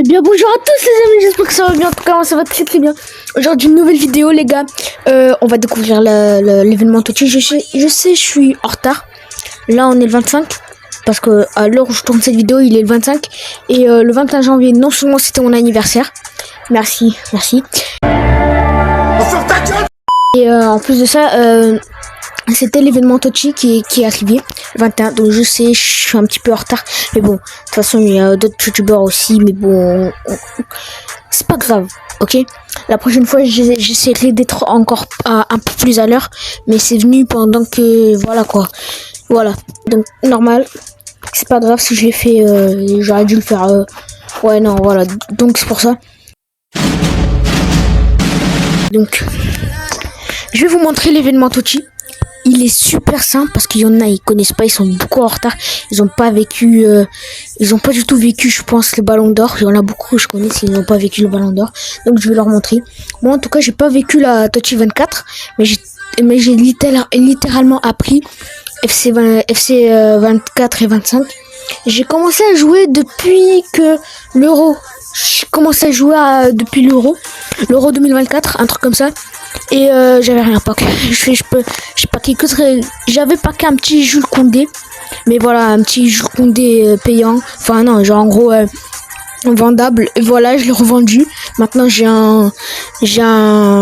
Eh bien bonjour à tous les amis, j'espère que ça va bien. En tout cas moi, ça va très bien. Aujourd'hui une nouvelle vidéo les gars. On va découvrir l'événement Tochi. Je sais je suis en retard. Là on est le 25. Parce que à l'heure où je tourne cette vidéo il est le 25. Et le 21 janvier non seulement c'était mon anniversaire. Merci. Et en plus de ça c'était l'événement Tochi qui est arrivé le 21. Donc je sais je suis un petit peu en retard. Mais bon, de toute façon il y a d'autres youtubeurs aussi. Mais bon, c'est pas grave, ok. La prochaine fois j'essaierai d'être encore un peu plus à l'heure. Mais c'est venu pendant que voilà quoi. Voilà, donc normal. C'est pas grave si je l'ai fait, j'aurais dû le faire. Ouais non voilà, donc c'est pour ça. Donc je vais vous montrer l'événement Tochi. Il est super simple parce qu'il y en a, ils connaissent pas, ils sont beaucoup en retard. Ils ont pas vécu, ils ont pas du tout vécu, je pense, le Ballon d'Or. Il y en a beaucoup, je connais, s'ils n'ont pas vécu le Ballon d'Or. Donc je vais leur montrer. Moi en tout cas, j'ai pas vécu la Tochi 24, mais j'ai littéralement appris FC 24 et 25. J'ai commencé à jouer depuis que l'Euro. J'ai commencé à jouer depuis l'Euro 2024, un truc comme ça. Et j'avais rien pack. J'avais packé un petit Jules Koundé. Mais voilà, un petit Jules Koundé payant. Enfin non, genre en gros vendable. Et voilà, je l'ai revendu. Maintenant j'ai un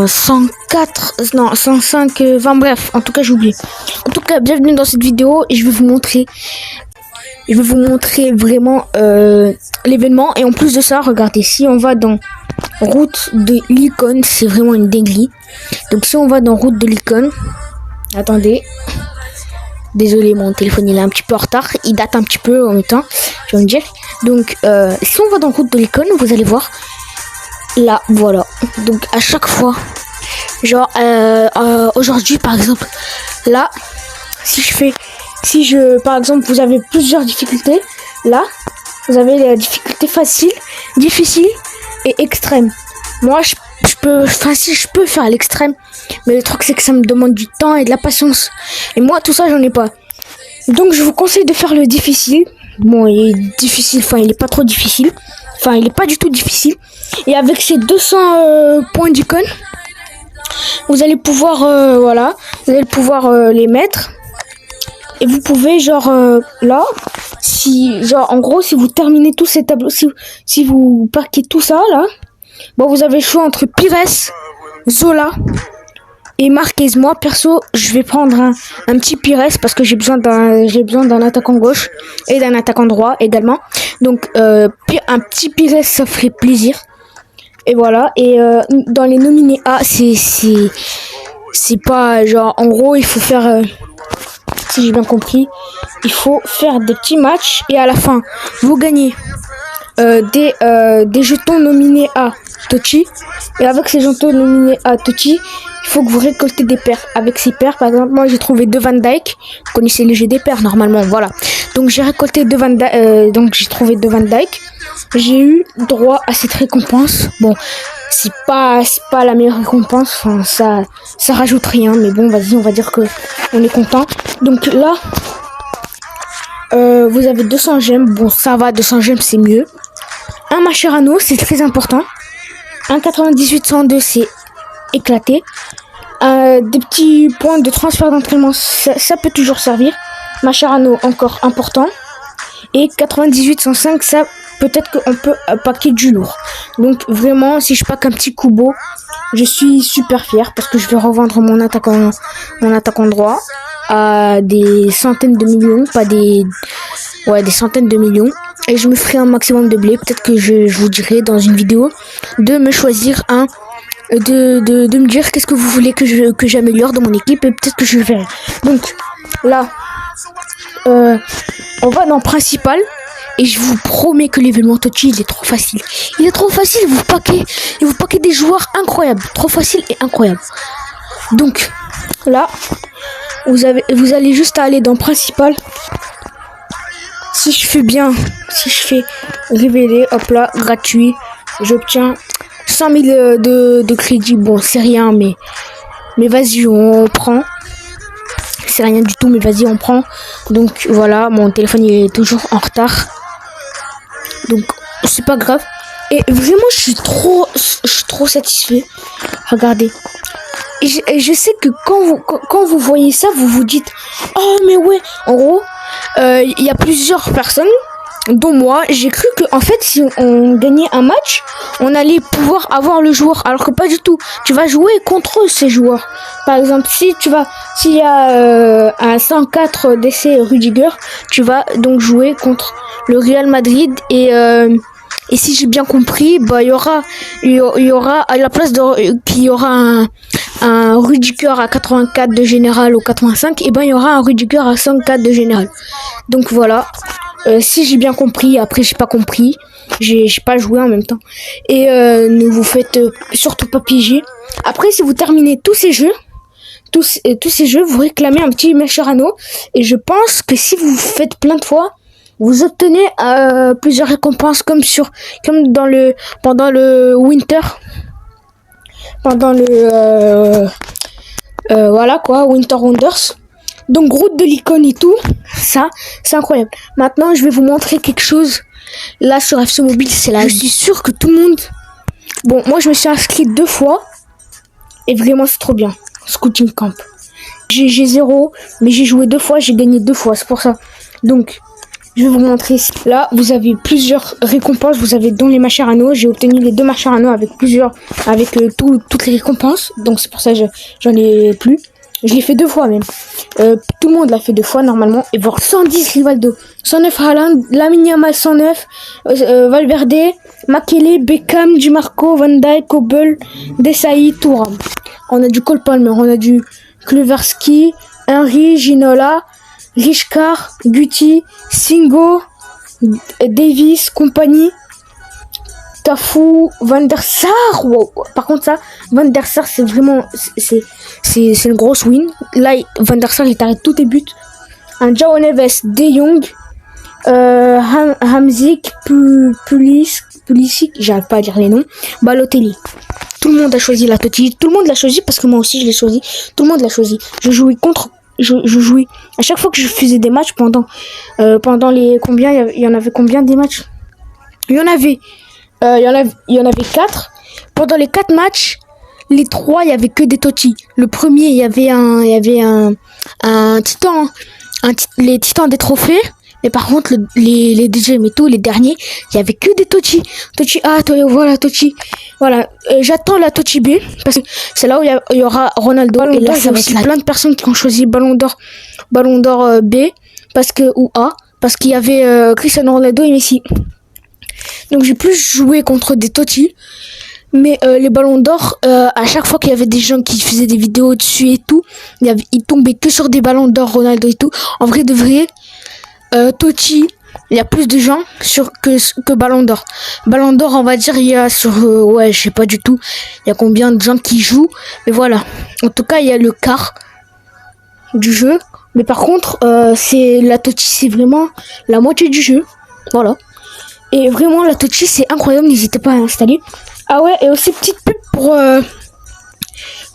104, non 105, 20 bref. En tout cas j'ai oublié. En tout cas bienvenue dans cette vidéo et je vais vous montrer vraiment l'événement. Et en plus de ça, regardez, si on va dans route de l'icône, c'est vraiment une dinguerie. Donc si on va dans route de l'icône, attendez, désolé mon téléphone il est un petit peu en retard, il date un petit peu en même temps, je vais me dire. Donc si on va dans route de l'icône, vous allez voir là, voilà. Donc à chaque fois, genre aujourd'hui par exemple, là si par exemple vous avez plusieurs difficultés, là vous avez la difficulté facile, difficile et extrême. Moi je peux faire l'extrême, mais le truc c'est que ça me demande du temps et de la patience, et moi tout ça j'en ai pas. Donc je vous conseille de faire le difficile. Bon, il est difficile, enfin il est pas trop difficile, enfin il est pas du tout difficile. Et avec ces 200 points d'icône, vous allez pouvoir voilà, vous allez pouvoir les mettre. Et vous pouvez genre là, si genre en gros si vous terminez tous ces tableaux, si vous parquez tout ça là, bon vous avez le choix entre Pires, Zola et Marquez. Moi perso je vais prendre un petit Pires parce que j'ai besoin d'un attaquant gauche et d'un attaquant droit également. Donc un petit Pires ça ferait plaisir. Et voilà, et dans les nominés A, c'est pas genre en gros il faut faire si j'ai bien compris, il faut faire des petits matchs et à la fin vous gagnez des jetons nominés à Tochi. Et avec ces jetons nominés à Tochi, il faut que vous récoltez des paires. Avec ces paires, par exemple, moi j'ai trouvé 2 Van Dijk. Vous connaissez les jeux des paires normalement, voilà. Donc j'ai récolté 2 Van Dijk, donc j'ai trouvé 2 Van Dijk. J'ai eu droit à cette récompense. Bon, c'est pas la meilleure récompense, enfin ça rajoute rien, mais bon vas-y, on va dire que on est content. Donc là vous avez 200 gemmes, bon ça va, 200 gemmes c'est mieux. Un Mascherano, c'est très important. Un 98-102, c'est éclaté. Des petits points de transfert d'entraînement, ça peut toujours servir. Mascherano, encore important. Et 98-105, ça peut-être qu'on peut packer du lourd. Donc vraiment, si je pack un petit Kubo, je suis super fier parce que je vais revendre mon attaquant droit à des centaines de millions, pas des centaines de millions. Et je me ferai un maximum de blé. Peut-être que je vous dirai dans une vidéo de me choisir de me dire qu'est-ce que vous voulez que j'améliore dans mon équipe, et peut-être que je le ferai. Donc là on va dans principal. Et je vous promets que l'événement Tochi il est trop facile. Il est trop facile, vous paquez des joueurs incroyables. Trop facile et incroyable. Donc là, vous allez juste aller dans principal. Si je fais révéler, hop là, gratuit, j'obtiens 100 000 de crédit. Bon, c'est rien, mais vas-y, on prend. C'est rien du tout, mais vas-y, on prend. Donc voilà, mon téléphone il est toujours en retard. Donc c'est pas grave. Et vraiment, je suis trop satisfait. Regardez. Et je sais que quand vous voyez ça, vous vous dites, oh mais ouais, en gros, il y a plusieurs personnes, dont moi, j'ai cru que en fait, si on gagnait un match, on allait pouvoir avoir le joueur, alors que pas du tout. Tu vas jouer contre ces joueurs. Par exemple, s'il y a un 104 d'essai Rudiger, tu vas donc jouer contre le Real Madrid et si j'ai bien compris, bah il y aura à la place qu'il y aura un Rudiger à 84 de général ou 85, et ben il y aura un Rudiger à 104 de général. Donc voilà. Si j'ai bien compris, après j'ai pas compris, j'ai pas joué en même temps. Et ne vous faites surtout pas piéger. Après, si vous terminez tous ces jeux, vous réclamez un petit Mascherano. Et je pense que si vous faites plein de fois, vous obtenez plusieurs récompenses comme pendant le winter, pendant le voilà quoi, Winter Wonders. Donc route de l'icône et tout, ça c'est incroyable. Maintenant je vais vous montrer quelque chose. Là sur FC Mobile, c'est là. Je suis sûr que tout le monde. Bon, moi je me suis inscrit 2 fois et vraiment c'est trop bien. Scouting Camp. J'ai 0, mais j'ai joué 2 fois, j'ai gagné 2 fois, c'est pour ça. Donc je vais vous montrer. Là vous avez plusieurs récompenses. Vous avez dans les Mascherano, j'ai obtenu les 2 Mascherano avec toutes les récompenses. Donc c'est pour ça que j'en ai plus. Je l'ai fait 2 fois même. Tout le monde l'a fait 2 fois normalement. Et voir 110 Rivaldo, 109 Haaland, Lamine Yamal 109, Valverde, Makele, Beckham, Di Marco, Van Dijk, Kobel, Desailly, Thuram. On a du Cole Palmer, on a du Kluivert, Henry, Ginola, Richkar, Guti, Singo, Davis, compagnie. Tafou, Van der Sar. Wow. Par contre ça, Van der Sar c'est vraiment c'est une grosse win. Là Van der Sar il t'arrête tous tes buts. Un João Neves, De Jong, Hamzik, Pulisic, j'arrive pas à dire les noms. Balotelli. Tout le monde a choisi la Totti. Tout le monde l'a choisi parce que moi aussi je l'ai choisi. Tout le monde l'a choisi. Je jouais à chaque fois que je faisais des matchs pendant les combien il y en avait combien des matchs. Il y en avait 4. Pendant les 4 matchs, les 3, il y avait que des Totti. Le premier, il y avait un titan, les titans des trophées. Mais par contre, les DJM et tout, les derniers, il y avait que des Totti. Totti A, voilà, Totti. Voilà, j'attends la Totti B, parce que c'est là où il y aura Ronaldo. Et là, ça va être plein de personnes qui ont choisi Ballon d'Or B, ou A, parce qu'il y avait Cristiano Ronaldo et Messi. Donc j'ai plus joué contre des Totti. Mais les ballons d'or, à chaque fois qu'il y avait des gens qui faisaient des vidéos dessus et tout, ils tombaient que sur des ballons d'or, Ronaldo et tout. En vrai de vrai, Totti, il y a plus de gens que ballon d'or. Ballon d'or, on va dire, il y a sur... ouais, je sais pas du tout. Il y a combien de gens qui jouent. Mais voilà. En tout cas, il y a le quart du jeu. Mais par contre, la Totti, c'est vraiment la moitié du jeu. Voilà. Et vraiment, la Totti, c'est incroyable. N'hésitez pas à l'installer. Ah ouais, et aussi petite pub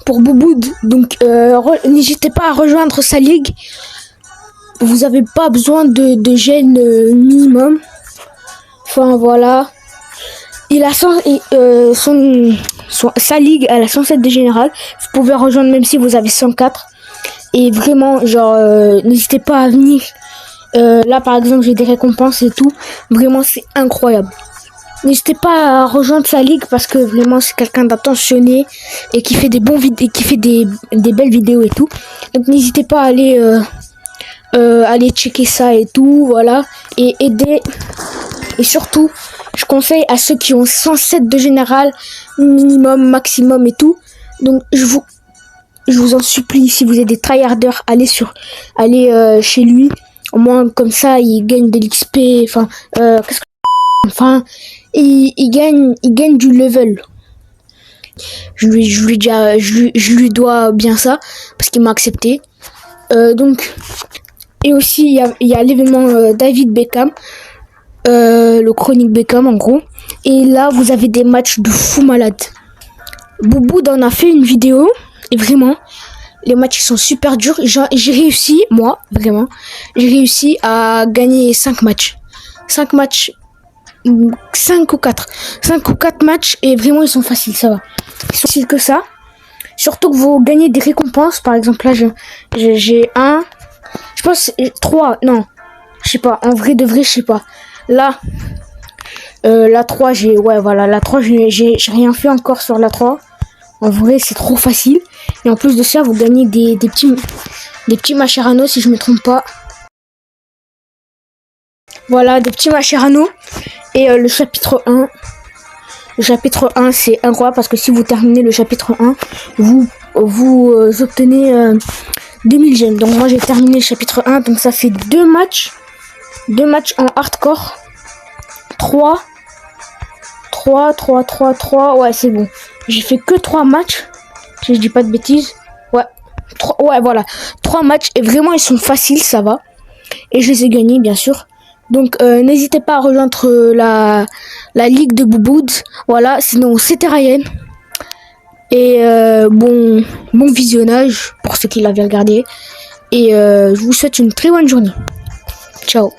pour Bouboud. Donc, n'hésitez pas à rejoindre sa ligue. Vous avez pas besoin de gènes minimum. Enfin, voilà. Il a sa ligue à la 107 de général. Vous pouvez rejoindre même si vous avez 104. Et vraiment, genre, n'hésitez pas à venir. Là, par exemple, j'ai des récompenses et tout. Vraiment, c'est incroyable. N'hésitez pas à rejoindre sa ligue parce que vraiment, c'est quelqu'un d'attentionné et qui fait des belles vidéos et tout. Donc, n'hésitez pas à aller checker ça et tout, voilà. Et aider. Et surtout, je conseille à ceux qui ont 107 de général, minimum, maximum et tout. Donc, je vous en supplie, si vous êtes des tryharders, allez chez lui. Au moins, comme ça, il gagne de l'XP. Il gagne du level. Je lui dois bien ça parce qu'il m'a accepté. Donc, et aussi il y a l'événement David Beckham, le chronique Beckham en gros. Et là, vous avez des matchs de fou malade. Bouboud en a fait une vidéo et vraiment. Les matchs sont super durs. J'ai réussi, moi, vraiment, j'ai réussi à gagner 5 matchs. 5 matchs 5 ou 4. 5 ou 4 matchs et vraiment ils sont faciles, ça va. Ils sont faciles que ça. Surtout que vous gagnez des récompenses. Par exemple, là, j'ai un... Je pense 3. Non, je sais pas. En vrai de vrai, je sais pas. Là, la 3, j'ai... Ouais, voilà. La 3, j'ai rien fait encore sur la 3. En vrai, c'est trop facile. Et en plus de ça, vous gagnez des petits Mascherano, si je me trompe pas. Voilà, des petits Mascherano. Et le chapitre 1... Le chapitre 1, c'est incroyable parce que si vous terminez le chapitre 1, vous obtenez 2000 gemmes. Donc moi j'ai terminé le chapitre 1, donc ça fait 2 matchs. 2 matchs en hardcore. 3. Ouais, c'est bon. J'ai fait que 3 matchs. Si je dis pas de bêtises. Ouais. 3, ouais, voilà. 3 matchs et vraiment ils sont faciles, ça va. Et je les ai gagnés, bien sûr. Donc n'hésitez pas à rejoindre la ligue de Boobood. Voilà, sinon c'était Ryan. Et bon visionnage pour ceux qui l'avaient regardé. Et je vous souhaite une très bonne journée. Ciao.